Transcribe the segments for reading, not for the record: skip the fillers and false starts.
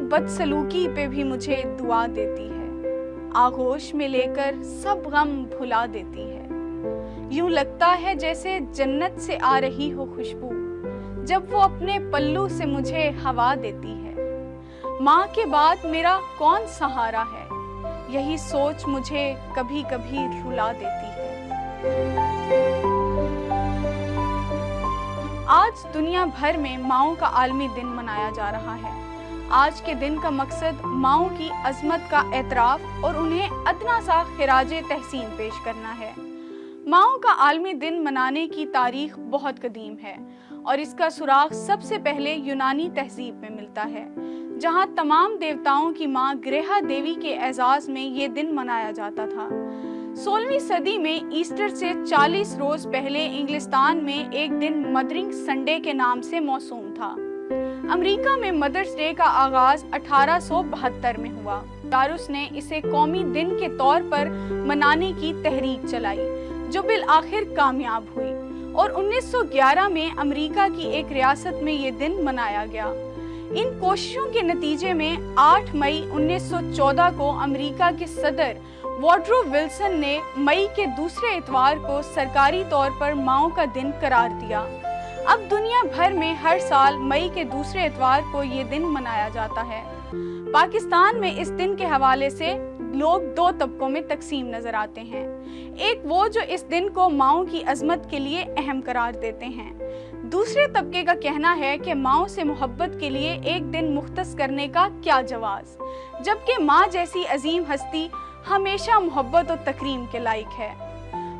बदसलूकी पे भी मुझे दुआ देती है, आगोश में लेकर सब गम भुला देती है। यूं लगता है जैसे जन्नत से आ रही हो खुशबू, जब वो अपने पल्लू से मुझे हवा देती है। माँ के बाद मेरा कौन सहारा है, यही सोच मुझे कभी कभी रुला देती है। आज दुनिया भर में माँओं का आलमी दिन मनाया जा रहा है। आज के दिन का मकसद माँओं की अज़मत का एतराफ़ और उन्हें अदना सा खिराजे तहसीन पेश करना है। माँओं का आलमी दिन मनाने की तारीख बहुत कदीम है और इसका सुराग सबसे पहले यूनानी तहजीब में मिलता है, जहाँ तमाम देवताओं की माँ ग्रहा देवी के एजाज़ में ये दिन मनाया जाता था। 16वीं सदी में ईस्टर से 40 रोज पहले इंग्लिस्तान में एक दिन मदरिंग संडे के नाम से मौसूम था। अमेरिका में मदर्स डे का आगाज 1872 में हुआ। दारुस ने इसे कौमी दिन के तौर पर मनाने की तहरीक चलाई, जो बिल आखिर कामयाब हुई और 1911 में अमेरिका की एक रियासत में ये दिन मनाया गया। इन कोशिशों के नतीजे में 8 मई 1914 को अमेरिका के सदर वुडरो विल्सन ने मई के दूसरे इतवार को सरकारी तौर पर माँओं का दिन करार दिया। अब दुनिया भर में हर साल मई के दूसरे इतवार को ये दिन मनाया जाता है। पाकिस्तान में इस दिन के हवाले से लोग 2 तबकों में तकसीम नजर आते हैं। एक वो जो इस दिन को माँओं की अजमत के लिए अहम करार देते हैं। दूसरे तबके का कहना है कि माँओं से मोहब्बत के लिए एक दिन मुख्तस करने का क्या जवाज, जबकि माँ जैसी अजीम हस्ती हमेशा मोहब्बत और तकरीम के लायक है।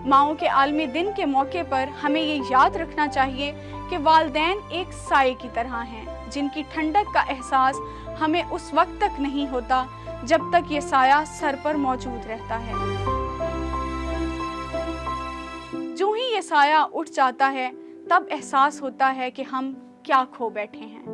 माँओं के आलमी दिन के मौके पर हमें ये याद रखना चाहिए कि वालिदैन एक साए की तरह हैं, जिनकी ठंडक का एहसास हमें उस वक्त तक नहीं होता जब तक ये साया सर पर मौजूद रहता है। जो ही ये साया उठ जाता है, तब एहसास होता है कि हम क्या खो बैठे हैं।